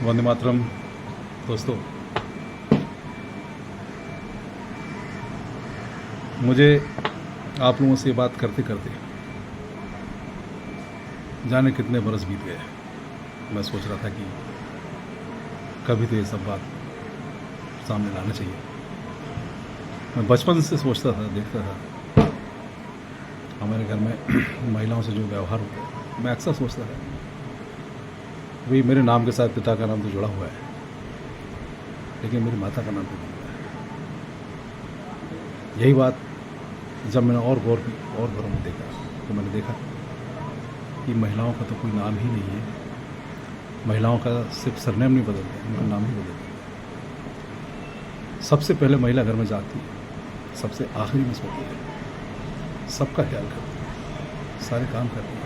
वंदे मातरम। दोस्तों, मुझे आप लोगों से बात करते करते जाने कितने बरस बीत गए। मैं सोच रहा था कि कभी तो ये सब बात सामने लाना चाहिए। मैं बचपन से सोचता था, देखता था हमारे घर में महिलाओं से जो व्यवहार होता है, मैं अक्सर सोचता था भाई मेरे नाम के साथ पिता का नाम तो जुड़ा हुआ है, लेकिन मेरी माता का नाम तो नहीं जुड़ा है। यही बात जब मैंने और गौर की और गौर में देखा तो मैंने देखा कि महिलाओं का तो कोई नाम ही नहीं है। महिलाओं का सिर्फ सरनेम नहीं बदल गया, उनका नाम ही बदल गया। सबसे पहले महिला घर में जाती है, सबसे आखिरी में सोती है, सबका ख्याल करती है, सारे काम करती है,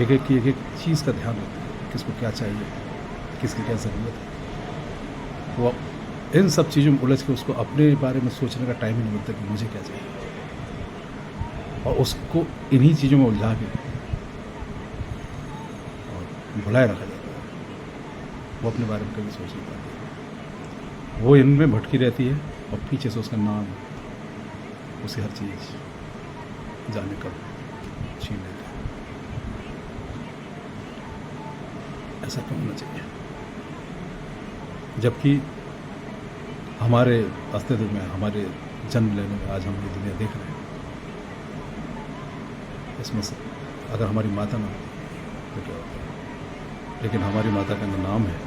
एक एक की एक एक चीज़ का ध्यान रखती है, किसको क्या चाहिए, किसकी क्या ज़रूरत है। वो इन सब चीज़ों में उलझ के उसको अपने बारे में सोचने का टाइम ही नहीं मिलता कि मुझे क्या चाहिए, और उसको इन्हीं चीज़ों में उलझा के और भुलाए रखा जाता है। वो अपने बारे में कभी सोच नहीं पाती, वो इनमें भटकी रहती है और पीछे से उसका नाम, उसे हर चीज़ जाने कब छीन लेता है। ऐसा क्यों होना चाहिए, जबकि हमारे अस्तित्व में, हमारे जन्म लेने में आज हम ये दुनिया देख रहे हैं। इसमें से अगर हमारी माता ना हो तो क्या होता है, लेकिन हमारी माता का ना नाम है,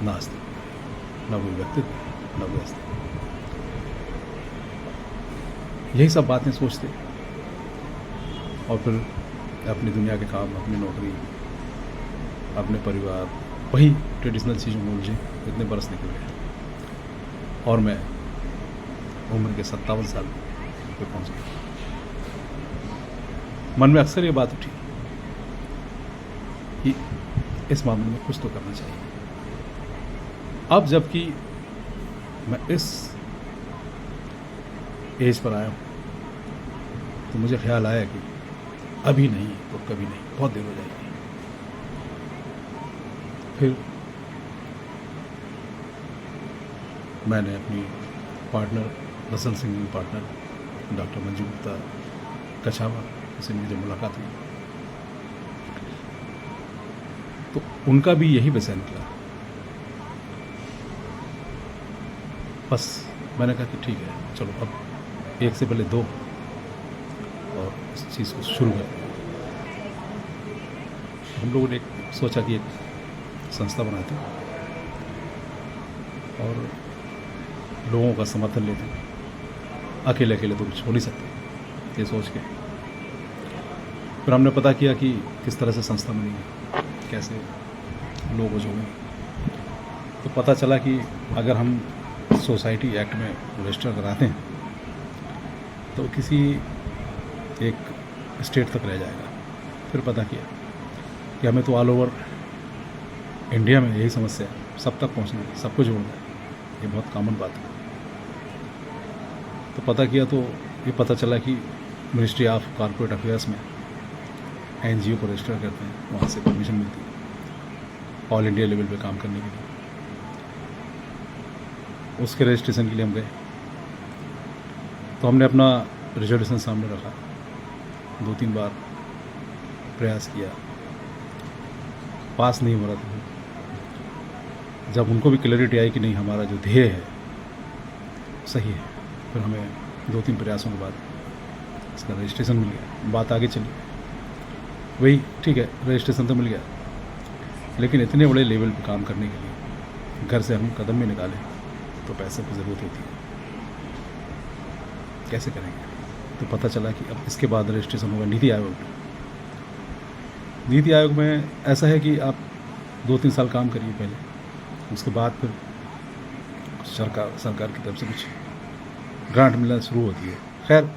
ना अस्तित्व, ना कोई व्यक्तित्व, ना कोई अस्तित्व। यही सब बातें सोचते और फिर अपनी दुनिया के काम, अपनी नौकरी, अपने परिवार, वही ट्रेडिशनल चीज़ों में उलझे इतने बरस निकल गए और मैं उम्र के 57 साल पे पहुँच गया। मन में अक्सर ये बात उठी कि इस मामले में कुछ तो करना चाहिए। अब जबकि मैं इस एज पर आया हूँ तो मुझे ख्याल आया कि अभी नहीं तो कभी नहीं, बहुत देर हो जाएगी। फिर मैंने अपनी partner, Russell singing partner doctor Manju Gupta Kachhawa से मेरी जब मुलाकात हुई तो उनका भी यही विषय निकला। बस मैंने कहा कि ठीक है, चलो अब एक से पहले दो और इस चीज़ को शुरू करते हैं। हम लोगों ने सोचा कि एक संस्था बनाते हैं और लोगों का समर्थन लेते हैं। अकेले अकेले तो कुछ हो नहीं सकते, ये सोच के फिर हमने पता किया कि किस तरह से संस्था बनेगी, कैसे लोग जोड़ें। तो पता चला कि अगर हम सोसाइटी एक्ट में रजिस्टर कराते हैं तो किसी एक स्टेट तक रह जाएगा। फिर पता किया कि हमें तो ऑल ओवर इंडिया में यही समस्या है, सब तक पहुंचना है, सबको जोड़ना है, ये बहुत कॉमन बात है। तो पता किया तो ये पता चला कि मिनिस्ट्री ऑफ कॉर्पोरेट अफेयर्स में एनजीओ को रजिस्टर करते हैं, वहाँ से परमिशन मिलती है ऑल इंडिया लेवल पे काम करने के लिए। उसके रजिस्ट्रेशन के लिए हम गए तो हमने अपना रिजर्वेशन सामने रखा, 2-3 बार प्रयास किया, पास नहीं हो रहा था। जब उनको भी क्लैरिटी आई कि नहीं, हमारा जो ध्येय है सही है, फिर हमें 2-3 प्रयासों के बाद इसका रजिस्ट्रेशन मिल गया। बात आगे चली, वही ठीक है, रजिस्ट्रेशन तो मिल गया, लेकिन इतने बड़े लेवल पर काम करने के लिए घर से हम कदम भी निकालें तो पैसे की ज़रूरत होती है, कैसे करेंगे। तो पता चला कि अब इसके बाद रजिस्ट्रेशन होगा नीति आयोग में। नीति आयोग में ऐसा है कि आप 2-3 साल काम करिए पहले, उसके बाद फिर सरकार की तरफ से कुछ ग्रांट मिलना शुरू होती है। खैर,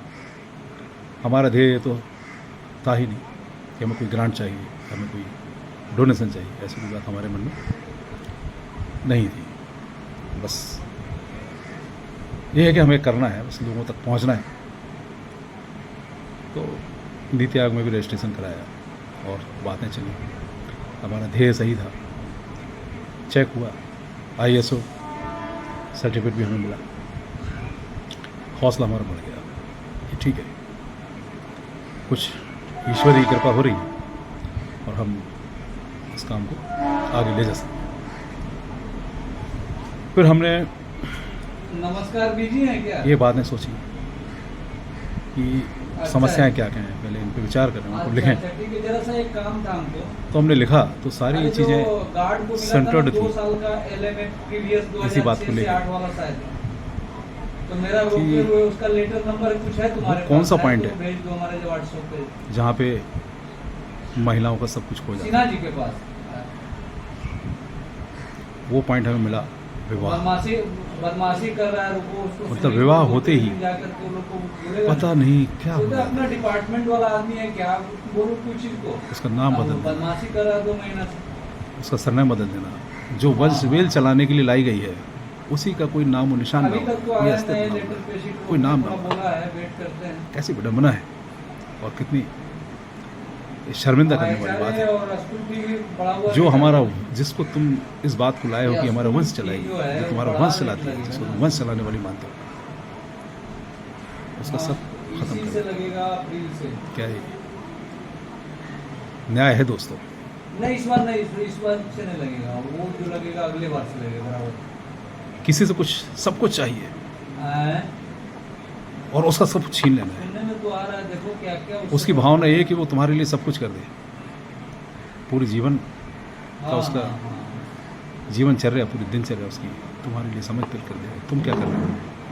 हमारा ध्येय तो था ही नहीं कि हमें कोई ग्रांट चाहिए, हमें कोई डोनेशन चाहिए, ऐसी कोई बात हमारे मन में नहीं थी। बस ये है कि हमें करना है, बस लोगों तक पहुंचना है। तो नीति आयोग में भी रजिस्ट्रेशन कराया और बातें चली। हमारा ध्येय सही था, चेक हुआ, ISO सर्टिफिकेट भी हमें मिला, हौसला हमारा बढ़ गया कि ठीक है, कुछ ईश्वर की कृपा हो रही है और हम इस काम को आगे ले जा सकते हैं। फिर हमने नमस्कार बीजी हैं क्या? ये बातें सोची कि समस्याएं क्या क्या हैं, पहले इन पे विचार करें, उनको लिखें। अच्छा, ठीक है, जरा सा एक काम था हमको। तो हमने लिखा तो सारी अरे जो चीज़ें गार्ड को मिला था सेंटर्ड ना, 2 थी साल का LMA प्रीवियस इसी बात को 2006 से लेकर 8 वाला शायद। तो मेरा वो कि फिर उसका लेटर नंबर कुछ है तुम्हारे कौन पास? सा है पॉइंट तो है? भेज दो हमारे जो WhatsApp पे। जहाँ पे महिलाओं का सब कुछ खो जाता सिन्हा जी के पास। है, वो पॉइंट हमें मिला, विवाह। बदमाशी कर रहा है, रुको उसको मतलब सुनिए, विवाह तो होते ही जाकर के वो लोग को बोलेगा पता नहीं क्या तो हो गया, अपना डिपार्टमेंट वाला आदमी है क्या, बोलो कुछ इसको। उसका नाम बदल देना, बदमाशी कर रहा है 2 महीना से। उसका सरनाम बदल देना, जो वंश वेल चलाने के लिए लाई गई है उसी का कोई नाम और निशान ना अभी हो, तक तो कोई आया अस्तित्व नहीं, ना लेटर हो, पे शीट कोई नाम ना थोड़ा हो। बोला है, वेट करते हैं। कैसी विडम्बना है और कितनी शर्मिंदा करने वाली बात है। और स्तुति भी बड़ा हुआ जो है। हमारा, जिसको तुम इस बात को लाए हो कि हमारा वंश चलाएगी, जो है, जो तुम्हारा बड़ा वंश चलाती है, लगेगा। जिसको तुम वंश चलाने वाली मानते हो, उसका सब खत्म इसी कर से दो। लगेगा अप्रैल से। क्या है, न्याय है दोस्तों। नहीं इस बार नहीं, इस बार से नहीं लगेगा, वो जो लगेगा अगले बार से लगेगा बराबर। किसी से कुछ सब कुछ चाहिए हैं? और उसका सब कुछ छीन लेना है। सुनने में तो आ रहा है, देखो क्या क्या उसकी भावना ये है कि वो तुम्हारे लिए सब कुछ कर दे, पूरी जीवन का उसका जीवनचर्या, पूरी दिनचर्या उसकी तुम्हारे लिए समर्पित कर दे। तुम क्या कर रहे हो?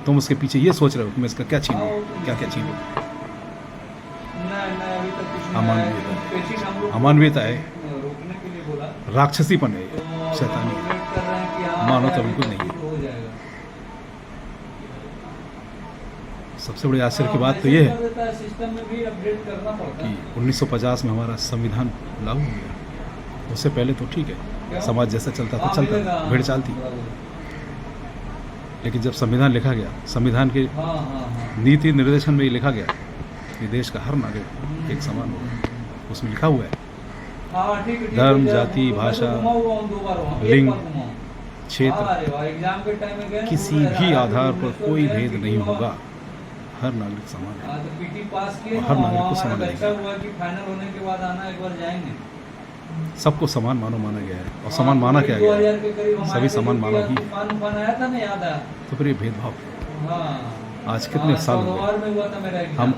तुम उसके पीछे ये सोच रहे हो कि मैं इसका क्या छीनूं, क्या क्या छीनूं। नहीं अभी तक कुछ अमानवीयता है। पेशेंट हम लोग अमानवीयता है, रोकने के लिए बोला, राक्षसीपन है, तो शैतानी है, वेट कर रहे हैं कि हाँ, मानवता अभी बिल्कुल तक नहीं है। हो जाएगा। सबसे बड़ी आश्चर्य की बात तो ये है सिस्टम में भी अपडेट करना पड़ता कि है। 1950 में हमारा संविधान लागू हो गया। उससे पहले तो ठीक है, समाज जैसा चलता था हाँ, चलता, मिलेगा, भेड़ चालती। बराबर। लेकिन जब संविधान लिखा गया, संविधान के हाँ। नीति निर्देशन में ये लिखा गया कि देश का हर नागरिक एक समान होगा। उसमें लिखा हुआ है हाँ, ठीक है, धर्म, है, जाति, मैं तो भाषा, घुमा हुआ हूँ 2 बार वहाँ, एक लिंग, बार घुमा हूँ। क्षेत्र, अरे वाह, एग्जाम के टाइम में गए ना, किसी वो भी रहा, आधार पर भुवनेश्वर कोई गए, भेद PT नहीं हुआ। होगा, हर नागरिक समान है। हाँ, तो PT पास किए और ना, हर नागरिक को वहाँ समान हमारा अच्छा अधिकार। हुआ कि फाइनल होने के बाद आना, एक बार जाएंगे। सबको समान माना गया है और समान माना क्या गया है, 2000 के करीब हमारे सभी पे समान जो मानव ही। तूफान आया था ना, याद आया? तो फिर ये भेदभाव हाँ, आज कितने साल हो गए? 14 में हुआ था मेरा हम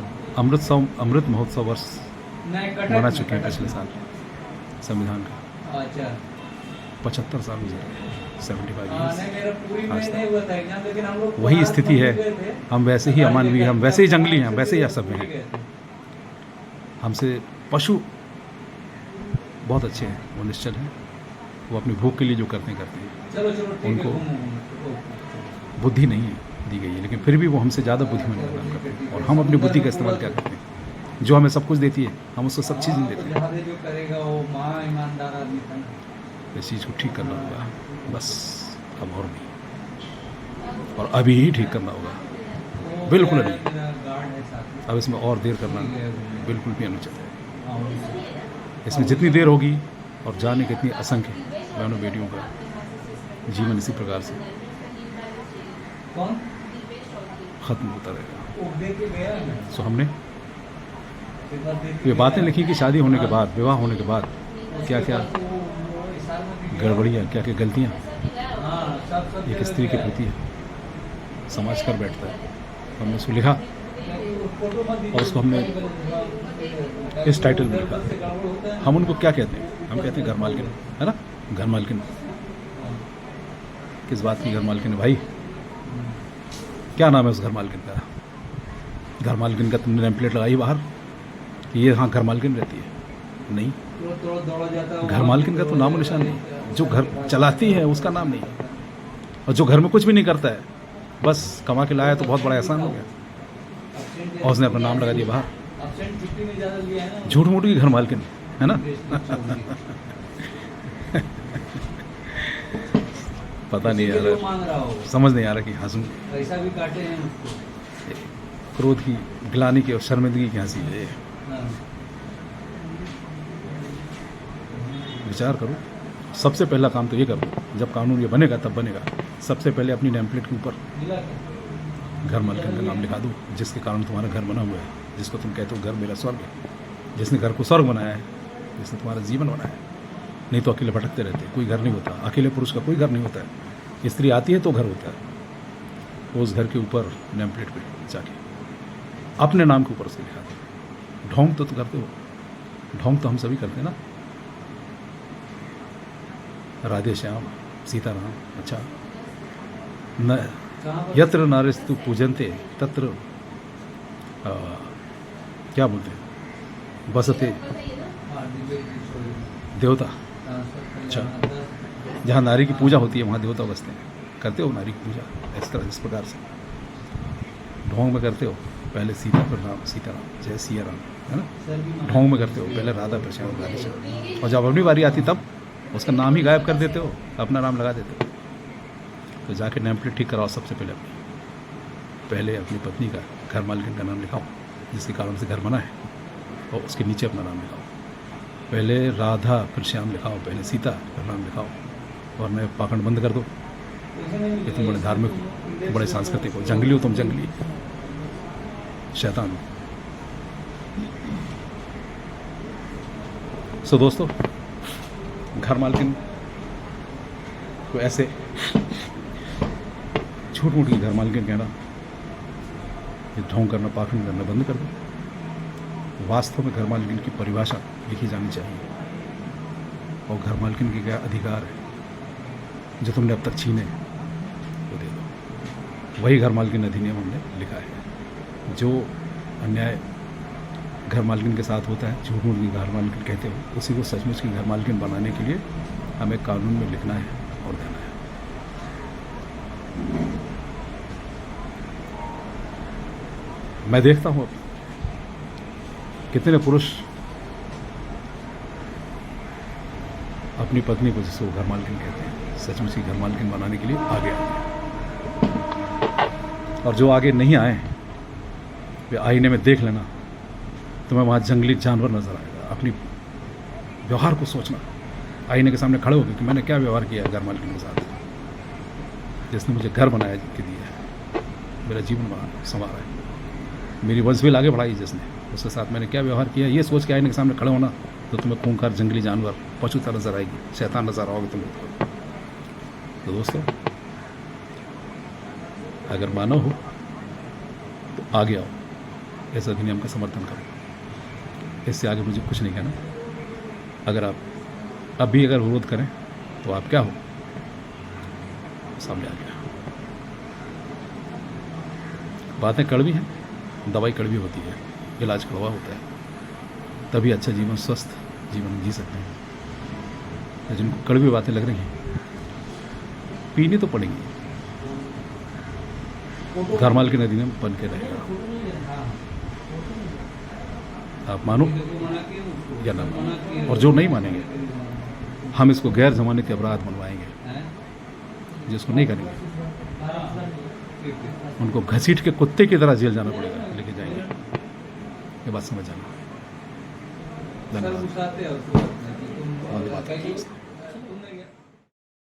एग्जाम। अमृत महोत्सव वर्ष नहीं, कटक मना में, चुके हैं कटक पिछले में। साल संविधान का। अच्छा 75 साल हो जाए, 75 हाँ, ईयर्स। नहीं मेरा पूरी में आज तक नहीं हुआ था एग्जाम, लेकिन हम लोग वही बाहर स्थिति है। घूमने गए थे। हम वैसे ही अमानवीय, हम वैसे ही जंगली हैं, हम वैसे ही असभ्य हैं। गए थे। हमसे पशु बहुत अच्छे हैं, वो निश्चल हैं, वो अपनी भूख के लिए जो करते हैं। चलो ठीक है, उनको घूमो। बुद्धि नहीं दी गई है, लेकिन फिर भी वो हमसे ज़्यादा बुद्धिमान काम करते हैं। और हम अपनी बुद्धि का इस्तेमाल क्या करते हैं? जो हमें सब कुछ देती है, हम उसको सब चीज़ें देते हैं। जहाँ जो करेगा वो माँ ईमानदार आदमी था ना। इस चीज़ को ठीक करना होगा, बस, अब और नहीं, और अभी ही ठीक करना होगा, वो बिल्कुल क्या है, अभी। मेरा गार्ड है साथ में। अब इसमें और देर करना बिल्कुल भी अनुचित है। हाँ, वो- इसमें जितनी देर होगी और जाने कितनी असंख्य बहनों बेटियों का जीवन इसी प्रकार से कौन? खत्म होता रहेगा। वो दे के गया है। सो हमने एक बार दे के ये बातें गया। लिखी कि शादी होने के बाद, विवाह होने के बाद उसके क्या क्या बाद वो इस साल में भी गया। गड़बड़ियाँ, क्या क्या गलतियाँ हाँ, सब एक जगह स्त्री के गया। प्रति समाज कर बैठता है। हमने उसको लिखा फोटो मत दीजिए। और उसको हमने इस टाइटल में लिखा। से गड़बड़ होता है। हम उनको क्या कहते हैं? हम कहते हैं घर मालकिन, है ना? घर मालकिन। किस बात की घर मालकिन है भाई? क्या नाम है उस घर मालकिन का? घर मालकिन का तुमने नेम प्लेट लगाई बाहर कि ये हाँ घर मालकिन रहती है? नहीं, दौड़ा जाता है। घर मालकिन का तो नाम निशान नहीं। जो घर चलाती है उसका नाम नहीं, और जो घर में कुछ भी नहीं करता है, बस कमा के लाया तो बहुत बड़ा एहसान हो गया, और उसने अपना नाम लगा दिया बाहर। एब्सेंट छुट्टी में ज़्यादा लिया है ना। झूठ मूठ की घर मालकिन, है ना? पता नहीं इसी के लिए यार, मांग रहा हो, समझ नहीं आ रहा कि हंसूं, पैसा भी काटे हैं उसको। क्रोध की, ग्लानि की और शर्मिंदगी की हंसी है। हाँ। विचार करो, सबसे पहला काम तो ये करो, जब कानून ये बनेगा तब बनेगा, सबसे पहले अपनी नेम प्लेट के ऊपर मिला क्या? घर मालकिन का नाम लिखा दो, जिसके कारण तुम्हारा घर बना हुआ है, जिसको तुम कहते हो घर मेरा स्वर्ग है, जिसने घर को स्वर्ग बनाया है, जिसने तुम्हारा जीवन बनाया है। नहीं तो अकेले भटकते रहते, कोई घर नहीं होता, अकेले पुरुष का कोई घर नहीं होता है। स्त्री आती है तो घर होता है। तो उस घर के ऊपर नेम प्लेट पे जाके अपने नाम के ऊपर उसके लिखा दो। ढोंग तो करते हो, ढोंग तो हम सभी करते हैं ना, राधे श्याम सीताराम। अच्छा, न कहाँ पर? यत्र नारेस्तु पूजन्ते तत्र क्या बोलते हैं, बसते हाँ, देवता। ट्रांसफर अच्छा। कल्याण, जहाँ नारी की पूजा होती है वहाँ देवता बसते हैं। करते हो नारी की पूजा इस तरह, इस प्रकार से ढोंग में करते हो, पहले सीता पर राम, सीताराम जय सिया राम, है ना। सर भी मान- ढोंग में करते हो, पहले राधा पर श्याम, राधे श्याम, और जब अपनी बारी आती तब उसका नाम ही गायब कर देते हो, अपना नाम लगा देते हो। तो जाके नेम प्लेट ठीक कराओ सबसे पहले अपनी, पहले अपनी पत्नी का, घर मालकिन का नाम लिखाओ, जिसके कारण से घर बना है, और उसके नीचे अपना नाम लिखाओ। पहले राधा फिर श्याम लिखाओ, पहले सीता फिर नाम लिखाओ, और मैं पाखंड बंद कर दो। ये तुम बड़े धार्मिक हो, तुम बड़े सांस्कृतिक हो, जंगली हो, तुम जंगली शैतान हो। सो दोस्तों, घर मालकिन को ऐसे झूठ मूठ की घर मालकिन कहना, ये ढोंग करना, पाखंड करना बंद कर दो। वास्तव में घर मालकिन की परिभाषा लिखी जानी चाहिए, और घर मालकिन के क्या अधिकार है जो तुमने अब तक छीने, वो दे दो। वही घर मालकिन अधिनियम हमने लिखा है। जो अन्याय घर मालकिन के साथ होता है, झूठ मूठ की घर मालकिन कहते हो, उसी को सचमुच की घर मालकिन बनाने के लिए हमें कानून में लिखना है और देना है। मैं देखता हूँ अब कितने पुरुष अपनी पत्नी को, जिसको घर मालकिन कहते हैं, सचमुच की घर मालकिन बनाने के लिए आगे आए, और जो आगे नहीं आए वे आईने में देख लेना, तुम्हें वहाँ जंगली जानवर नजर आएगा। अपनी व्यवहार को सोचना, आईने के सामने खड़े होकर कि मैंने क्या व्यवहार किया घर मालकिन के साथ, जिसने मुझे घर बनाया के दिया है, मेरा जीवन बना संवारा है, मेरी वंशवेल आगे बढ़ाई जिसने, उसके साथ मैंने क्या व्यवहार किया, ये सोच के आईने के सामने खड़े होना, तो तुम्हें खूंखार जंगली जानवर, पशुता नजर आएगी, शैतान नजर आओगे तुम। तो दोस्तों, अगर मानव हो तो आगे आओ, इस अधिनियम का समर्थन करो। इससे आगे मुझे कुछ नहीं कहना। अगर आप अब भी अगर विरोध करें तो आप क्या हो, सामने आ गया। बातें कड़वी हैं, दवाई कड़वी होती है, इलाज कड़वा होता है, तभी अच्छा जीवन, स्वस्थ जीवन जी सकते हैं। जिनको कड़वी बातें लग रही हैं, पीनी तो पड़ेंगी। घर मालकिन अधिनियम बन के रहेगा, आप मानो या ना मानो। और जो नहीं मानेंगे, हम इसको गैर जमानती के अपराध बनवाएंगे। जिसको नहीं करेंगे उनको घसीट के कुत्ते की तरह जेल जाना पड़ेगा, लेके जाएंगे। ये बात समझ जाना। धन्यवाद। सर, गुस्साते हो, उसको बात नहीं, तुम धन्यवाद।